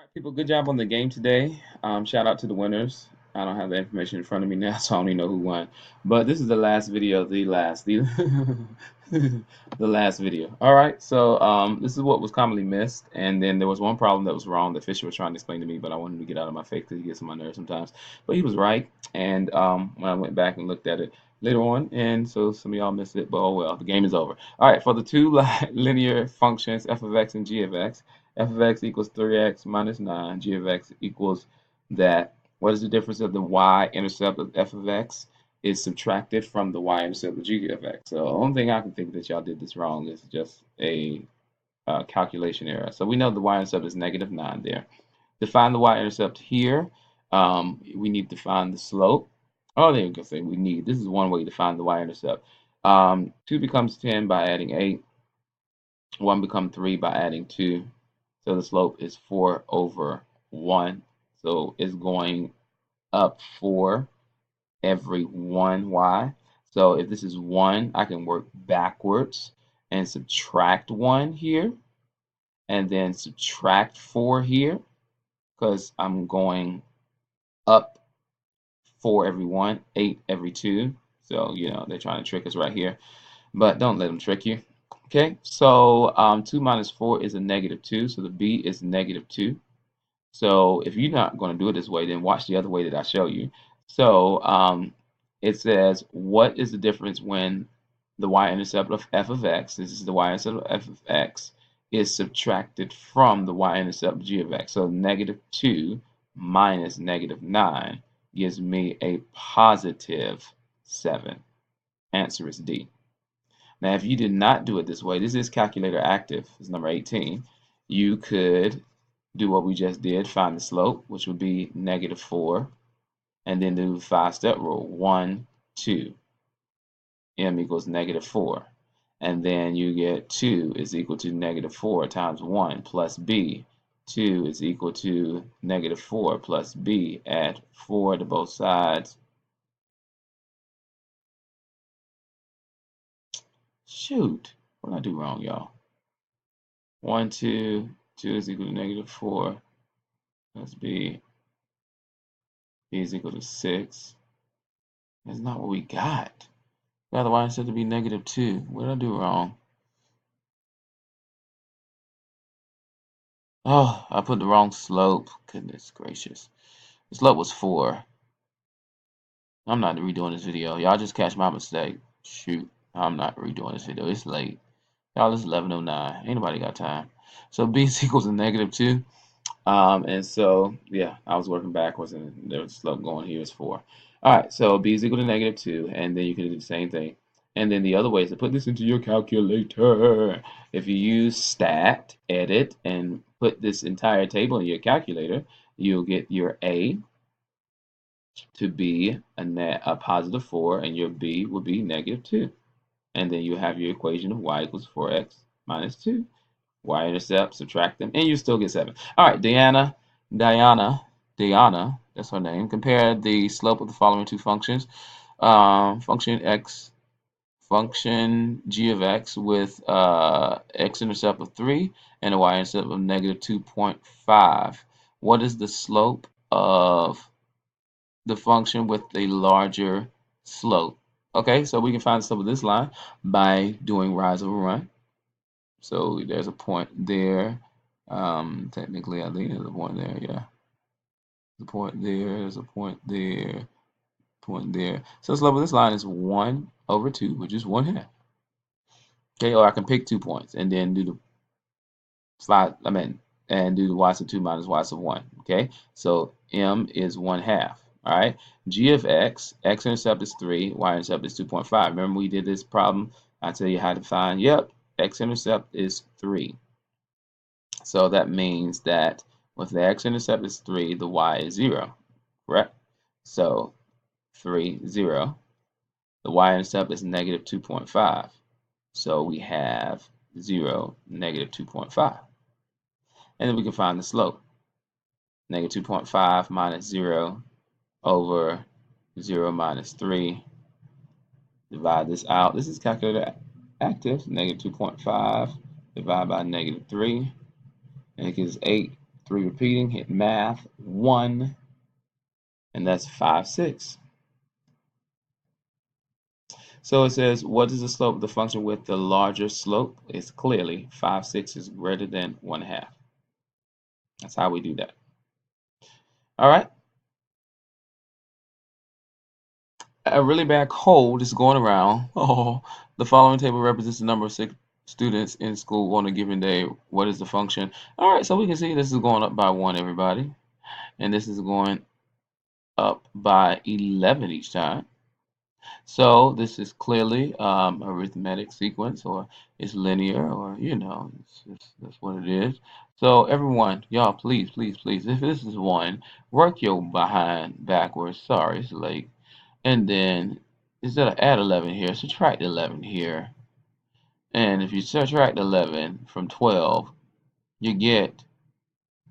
right, people, good job on the game today. Shout out to the winners. I don't have the information in front of me now, so I don't even know who won. But this is the last video, the last video. All right, so this is what was commonly missed, and then there was one problem that was wrong that Fisher was trying to explain to me, but I wanted him to get out of my face because he gets on my nerves sometimes. But he was right, and when I went back and looked at it later on, and so some of y'all missed it, but oh well, the game is over. All right, for the two linear functions, f of x and g of x. F of x equals 3x minus 9. G of x equals that. What is the difference of the y-intercept of f of x? Is subtracted from the y-intercept of g of x. So the only thing I can think that y'all did this wrong is just a calculation error. So we know the y-intercept is negative 9 there. To find the y-intercept here, we need to find the slope. Oh, there you go. Say we need. This is one way to find the y-intercept. 2 becomes 10 by adding 8. 1 becomes 3 by adding 2. So the slope is 4 over 1. So it's going up 4 every 1y. So if this is 1, I can work backwards and subtract 1 here, and then subtract 4 here, because I'm going up 4 every 1, 8 every 2. So, you know, they're trying to trick us right here. But don't let them trick you. Okay, so 2 minus 4 is a negative 2, so the b is negative 2. So if you're not going to do it this way, then watch the other way that I show you. So it says, what is the difference when the y-intercept of f of x, this is the y-intercept of f of x, is subtracted from the y-intercept of g of x? So negative 2 minus negative 9 gives me a positive 7. Answer is D. Now, if you did not do it this way, this is calculator active, it's number 18. You could do what we just did, find the slope, which would be negative 4, and then do the 5-step rule. 1, 2, m equals negative 4. And then you get 2 is equal to negative 4 times 1 plus b. 2 is equal to negative 4 plus b. Add 4 to both sides. Shoot, what did I do wrong, y'all? 1, 2, 2 is equal to negative 4 plus b. B is equal to 6. That's not what we got. Got the y-intercept to be negative 2. What did I do wrong? Oh, I put the wrong slope. Goodness gracious. The slope was 4. I'm not redoing this video. Y'all just catch my mistake. Shoot. I'm not redoing this video. It's late. Y'all, it's 11:09. Ain't nobody got time. So b is equal to negative 2. And so, yeah, I was working backwards, and the slope going here is 4. All right, so b is equal to negative 2, and then you can do the same thing. And then the other way is to put this into your calculator. If you use stat, edit, and put this entire table in your calculator, you'll get your a to be a positive 4, and your b will be negative 2. And then you have your equation of y equals 4x minus 2. Y-intercept, subtract them, and you still get 7. All right, Diana, that's her name. Compare the slope of the following two functions. Function g of x with x-intercept of 3 and a y-intercept of negative 2.5. What is the slope of the function with the larger slope? Okay, so we can find the slope of this line by doing rise over run. So there's a point there. Technically, I think there's a point there. Yeah, there's a point there. There's a point there. Point there. So the slope of this line is 1 over 2, which is 1/2. Okay, or I can pick 2 points and then do the and do the y sub 2 minus y sub 1. Okay, so m is 1/2. All right, g of x, x-intercept is 3, y-intercept is 2.5. Remember we did this problem? I tell you how to find. Yep, x-intercept is 3. So that means that if the x-intercept is 3, the y is 0, correct? So 3, 0. The y-intercept is negative 2.5. So we have 0, negative 2.5. And then we can find the slope. Negative 2.5 minus 0 over 0 minus 3. Divide this out. This is calculator active. Negative 2.5 divided by negative 3. And it gives 8. 3 repeating, hit math, 1, and that's 5, 6. So it says, what is the slope of the function with the larger slope? It's clearly 5, 6 is greater than 1/2. That's how we do that. All right. A really bad cold is going around. Oh, the following table represents the number of sick students in school on a given day. What is the function? All right, so we can see this is going up by 1, everybody. And this is going up by 11 each time. So this is clearly arithmetic sequence, or it's linear, or that's what it is. So everyone, y'all, please, please, please, if this is 1, work your behind backwards. Sorry, it's late. And then instead of add 11 here, subtract 11 here. And if you subtract 11 from 12, you get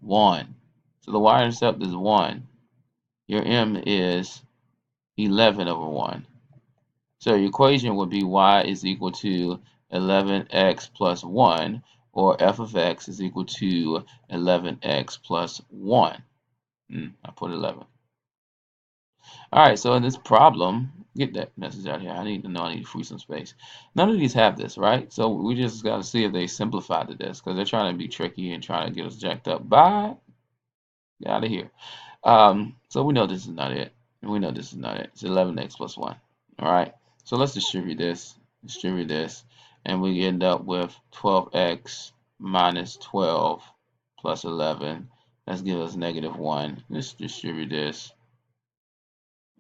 1. So the y-intercept is 1. Your m is 11 over 1. So your equation would be y is equal to 11x plus 1, or f of x is equal to 11x plus 1. I put 11. All right, so in this problem, get that message out here. I need to free some space. None of these have this, right? So we just got to see if they simplify to this, because they're trying to be tricky and trying to get us jacked up. Bye. Get out of here. So we know this is not it. And we know this is not it. It's 11x plus 1. All right. So let's distribute this, and we end up with 12x minus 12 plus 11. That's give us negative 1. Let's distribute this.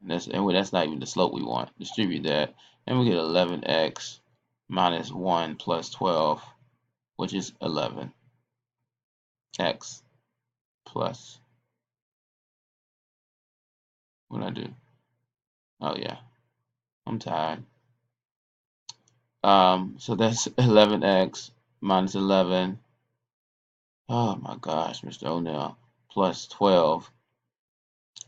And that's not even the slope we want. Distribute that, and we get 11x minus 1 plus 12, which is 11x plus, what did I do? Oh yeah, I'm tired. So that's 11x minus 11. Oh my gosh, Mr. O'Neill, plus 12.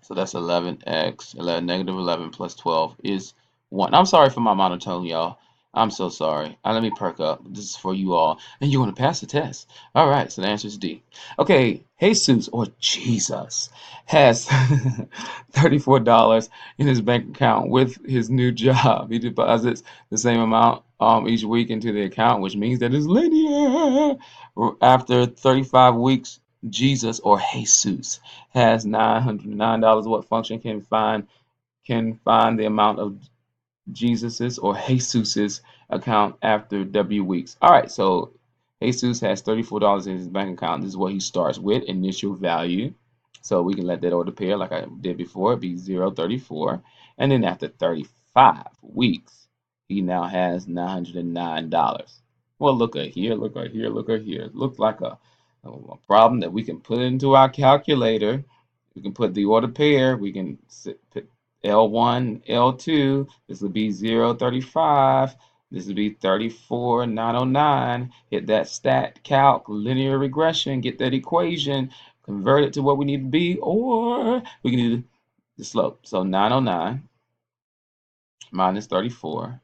So that's 11x, negative 11 plus 12 is 1. I'm sorry for my monotone, y'all. I'm so sorry. Let me perk up. This is for you all. And you're going to pass the test. All right, so the answer is D. Okay, Jesus, or Jesus, has $34 in his bank account with his new job. He deposits the same amount each week into the account, which means that it's linear. After 35 weeks, Jesus, or Jesus, has $909. What function can find the amount of Jesus's or Jesus's account after W weeks? All right, so Jesus has $34 in his bank account. This is what he starts with, initial value. So we can let that order pair like I did before, be 0.34. And then after 35 weeks, he now has $909. Well, look at here, look at here, look at here. It looks like a problem that we can put into our calculator. We can put the order pair. We can put L1, L2. This would be 0.35. This would be 34,909. Hit that stat calc linear regression. Get that equation. Convert it to what we need to be, or we can do the slope. So 909 minus 34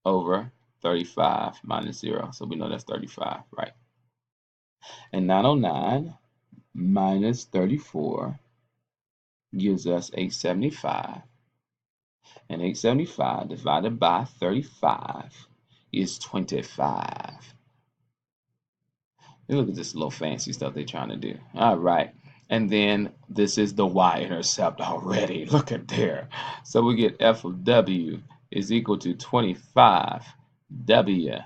over 35 minus 0. So we know that's 35, right? And 909 minus 34 gives us 875. And 875 divided by 35 is 25. And look at this little fancy stuff they're trying to do. All right. And then this is the y-intercept already. Look at there. So we get f of w is equal to 25w.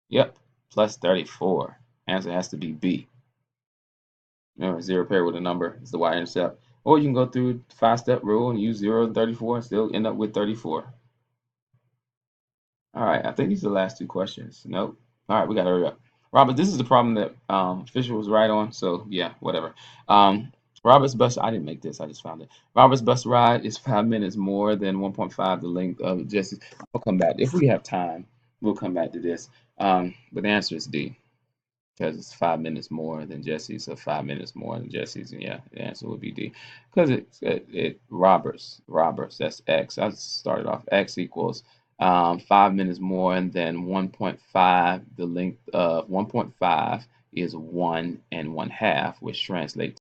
Yep, plus 34. Answer has to be B. Remember, 0 paired with a number is the y-intercept. Or you can go through 5-step rule and use 0 and 34 and still end up with 34. All right, I think these are the last 2 questions. Nope. All right, we got to hurry up. Robert, this is the problem that Fisher was right on, so yeah, whatever. Robert's bus, I didn't make this, I just found it. Robert's bus ride is 5 minutes more than 1.5 the length of Jesse's. I'll come back. If we have time, we'll come back to this. But the answer is D, because it's 5 minutes more than Jesse's, so 5 minutes more than Jesse's, and yeah, the answer would be D. Because it Roberts, that's X. I started off X equals 5 minutes more than 1.5, the length of 1.5 is 1 and 1/2, which translates